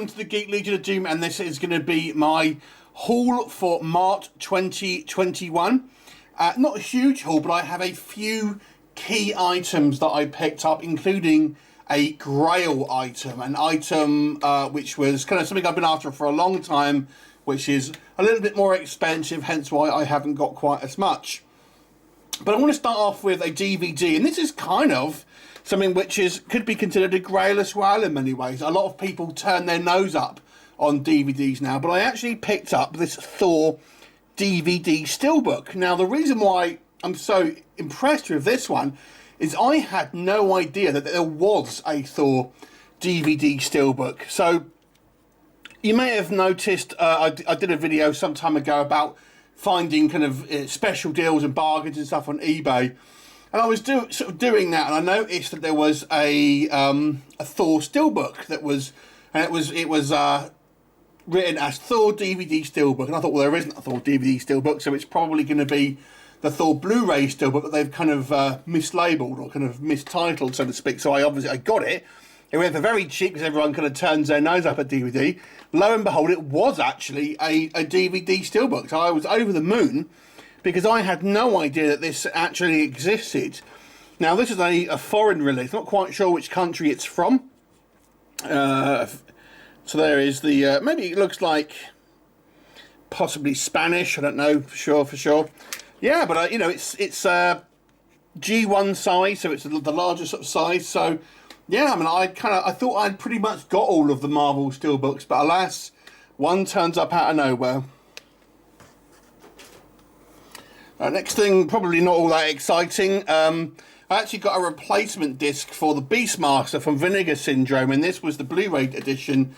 welcome to the Geek Legion of Doom, and this is going to be my haul for March 2021. Not a huge haul, but I have a few key items that I picked up, including a Grail item, an item which was kind of something I've been after for a long time, which is a little bit more expensive, hence why I haven't got quite as much. But I want to start off with a DVD, and this is kind of something which could be considered a Grail as well in many ways. A lot of people turn their nose up on DVDs now, but I actually picked up this Thor DVD steelbook. Now, the reason why I'm so impressed with this one is I had no idea that there was a Thor DVD steelbook. So you may have noticed I did a video some time ago about finding kind of special deals and bargains and stuff on eBay. And I was sort of doing that, and I noticed that there was a Thor steelbook that was, and it was written as Thor DVD steelbook. And I thought, well, there isn't a Thor DVD steelbook, so it's probably going to be the Thor Blu-ray steelbook that they've kind of mislabeled or kind of mistitled, so to speak. So I got it. It went for very cheap because everyone kind of turns their nose up at DVD. Lo and behold, it was actually a DVD steelbook. So I was over the moon, because I had no idea that this actually existed. Now, this is a foreign release. Not quite sure which country it's from. So there is the... maybe it looks like possibly Spanish. I don't know for sure. Yeah, but you know, it's G1 size, so it's the largest sort of size. So yeah, I mean, I thought I'd pretty much got all of the Marvel steelbooks, but alas, one turns up out of nowhere. Next thing, probably not all that exciting. I actually got a replacement disc for the Beastmaster from Vinegar Syndrome, and this was the Blu-ray edition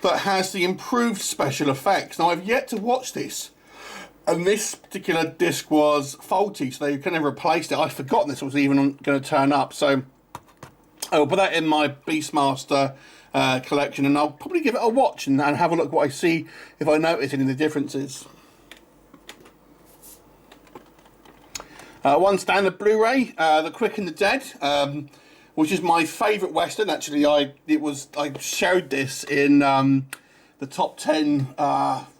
that has the improved special effects. Now, I've yet to watch this, and this particular disc was faulty, so they kind of replaced it. I'd forgotten this was even going to turn up, so I'll put that in my Beastmaster collection, and I'll probably give it a watch and have a look what I see, if I notice any of the differences. One standard Blu-ray, The Quick and the Dead, which is my favourite Western. Actually, I showed this in the top 10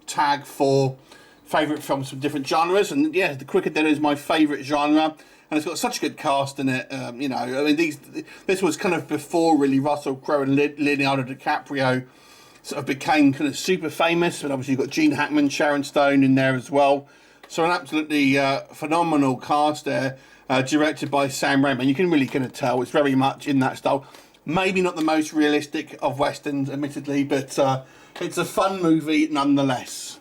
tag for favourite films from different genres, and yeah, The Quick and Dead is my favourite genre, and it's got such a good cast in it. You know, I mean, this was kind of before really Russell Crowe and Leonardo DiCaprio sort of became kind of super famous, and obviously you've got Gene Hackman, Sharon Stone in there as well. So an absolutely phenomenal cast there, directed by Sam Raimi. You can really kind of tell it's very much in that style. Maybe not the most realistic of Westerns, admittedly, but it's a fun movie nonetheless.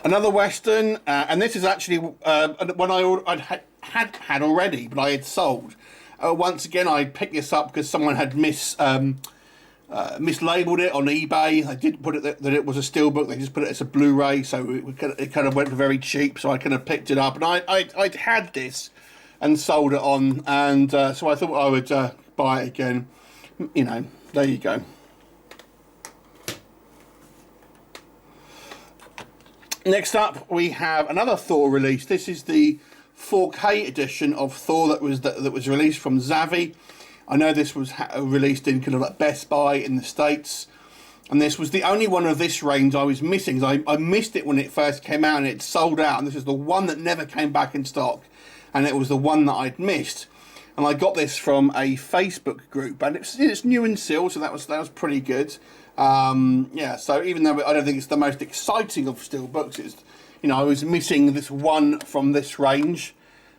Another Western, and this is actually one I'd had already, but I had sold. Once again, I picked this up because someone had mislabeled it on eBay. I did put it that it was a steelbook. They just put it as a Blu-ray, so it kind of went for very cheap. So I kind of picked it up, and I'd had this and sold it on, and so I thought I would buy it again. You know, there you go. Next up, we have another Thor release. This is the 4K edition of Thor that was released from Zavvi. I know this was released in kind of like Best Buy in the States, and this was the only one of this range I was missing. I missed it when it first came out, and it sold out, and this is the one that never came back in stock, and it was the one that I'd missed. And I got this from a Facebook group, and it's new and sealed, so that was pretty good. Yeah, so even though I don't think it's the most exciting of steelbooks, it's, you know, I was missing this one from this range,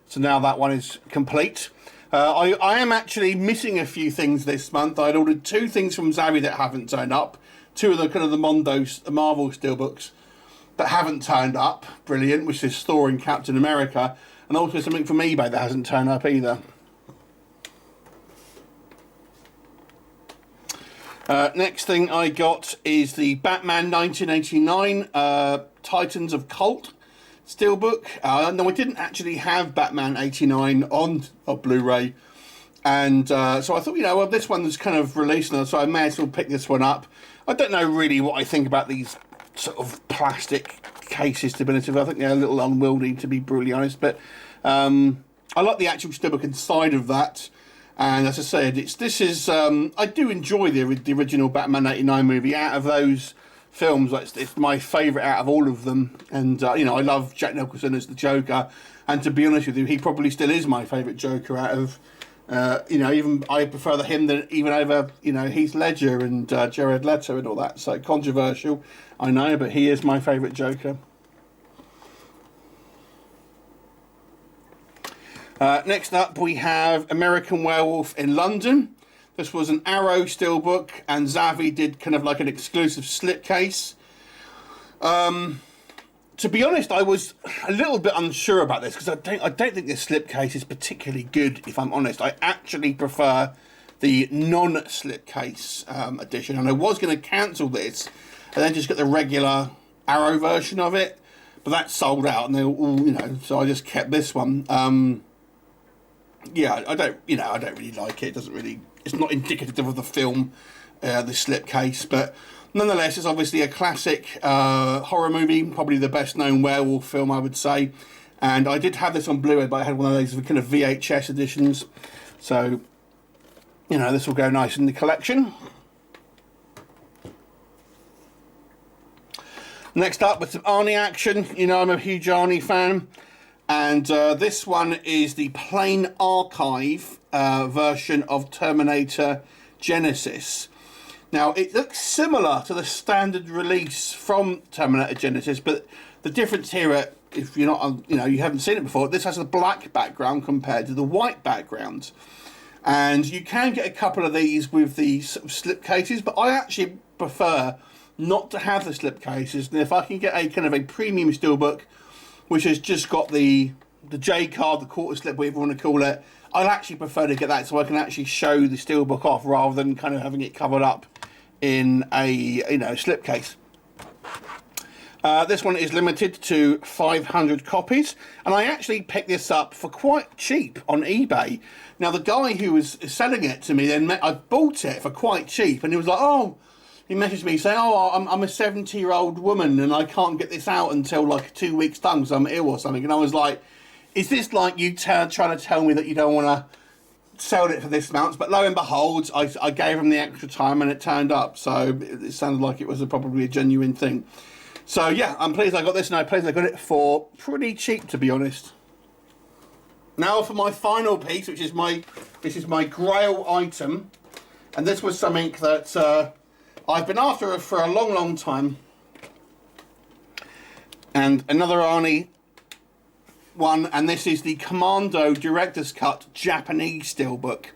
so now that one is complete. I am actually missing a few things this month. I'd ordered 2 things from Zavvi that haven't turned up. 2 of the kind of the Marvel steelbooks that haven't turned up. Brilliant, which is Thor and Captain America. And also something from eBay that hasn't turned up either. Next thing I got is the Batman 1989 Titans of Cult steelbook. No, I didn't actually have Batman 89 on a Blu-ray, and so I thought, you know, well, this one was kind of released, so I may as well pick this one up. I don't know really what I think about these sort of plastic cases, to be honest with you. I think they're a little unwieldy, to be brutally honest, but I like the actual steelbook inside of that. And as I said, I do enjoy the original Batman '89 movie. Out of those films, it's my favourite out of all of them. And you know, I love Jack Nicholson as the Joker. And to be honest with you, he probably still is my favourite Joker out of. You know, even I prefer him even over, you know, Heath Ledger and Jared Leto and all that. So controversial, I know, but he is my favourite Joker. Next up, we have American Werewolf in London. This was an Arrow steelbook, and Zavi did kind of like an exclusive slipcase. To be honest, I was a little bit unsure about this because I don't think this slipcase is particularly good, if I'm honest. I actually prefer the non-slipcase edition, and I was going to cancel this and then just get the regular Arrow version of it, but that sold out, and they all, you know, so I just kept this one. Yeah, I don't really like it. It doesn't really, it's not indicative of the film, the slipcase, but nonetheless, it's obviously a classic horror movie, probably the best known werewolf film, I would say. And I did have this on Blu-ray, but I had one of those kind of VHS editions. So, you know, this will go nice in the collection. Next up, with some Arnie action. You know, I'm a huge Arnie fan. And this one is the plain archive version of Terminator Genesis. Now, it looks similar to the standard release from Terminator Genesis, but the difference here, if you're not, you know, you haven't seen it before, this has a black background compared to the white background. And you can get a couple of these with the sort of slip cases, but I actually prefer not to have the slip cases. And if I can get a kind of a premium steelbook, which has just got the J card, the quarter slip, whatever you want to call it, I'd actually prefer to get that so I can actually show the steelbook off rather than kind of having it covered up in a, you know, slipcase. This one is limited to 500 copies, and I actually picked this up for quite cheap on eBay. Now, the guy who was selling it to me, then I bought it for quite cheap, and he was like, oh, he messaged me saying, oh, I'm a 70-year-old woman and I can't get this out until like 2 weeks' time because I'm ill or something. And I was like, is this like you trying to tell me that you don't want to sell it for this amount? But lo and behold, I gave him the extra time and it turned up. So it sounded like it was probably a genuine thing. So yeah, I'm pleased I got this, and I'm pleased I got it for pretty cheap, to be honest. Now for my final piece, which is my Grail item. And this was something that I've been after for a long, long time. And another Arnie one, and this is the Commando Directors Cut Japanese steelbook.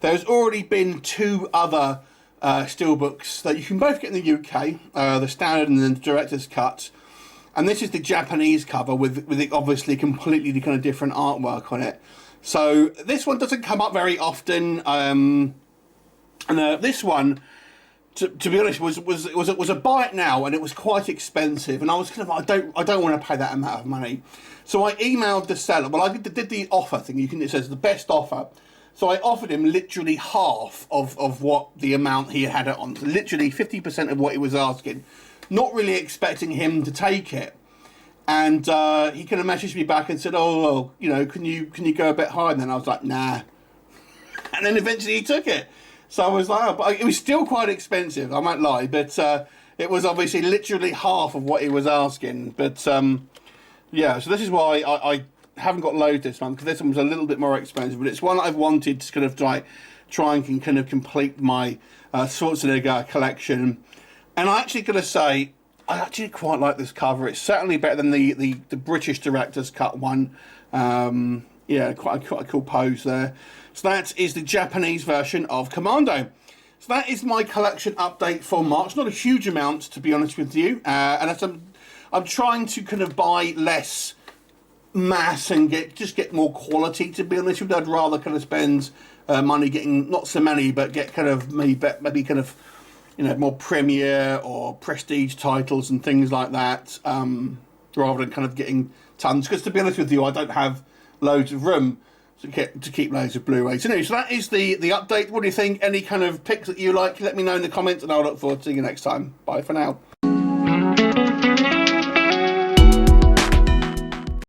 There's already been two other steelbooks that you can both get in the UK, the standard and the Directors Cut. And this is the Japanese cover with it obviously completely kind of different artwork on it. So this one doesn't come up very often. And this one, to be honest, was a buy it now, and it was quite expensive, and I was kind of, I don't want to pay that amount of money. So I emailed the seller. Well, I did the offer thing. It says the best offer. So I offered him literally half of what the amount he had it on, so literally 50% of what he was asking, not really expecting him to take it. And he kind of messaged me back and said, oh, well, you know, can you go a bit higher? And then I was like, nah. And then eventually he took it. So I was like, oh, but it was still quite expensive, I won't lie, but it was obviously literally half of what he was asking. But yeah, so this is why I haven't got loads this month, because this one was a little bit more expensive, but it's one I've wanted to kind of try and kind of complete my Schwarzenegger collection. And I actually got to say, I actually quite like this cover. It's certainly better than the British Directors Cut one. Yeah, quite a cool pose there. So that is the Japanese version of Commando. So that is my collection update for March. Not a huge amount, to be honest with you. And as I'm trying to kind of buy less mass and get more quality, to be honest with you. I'd rather kind of spend money getting not so many, but get kind of maybe kind of, you know, more premiere or prestige titles and things like that, rather than kind of getting tons. Because to be honest with you, I don't have loads of room to keep loads of Blu-rays. Anyway, so that is the update. What do you think? Any kind of picks that you like? Let me know in the comments, and I'll look forward to seeing you next time. Bye for now.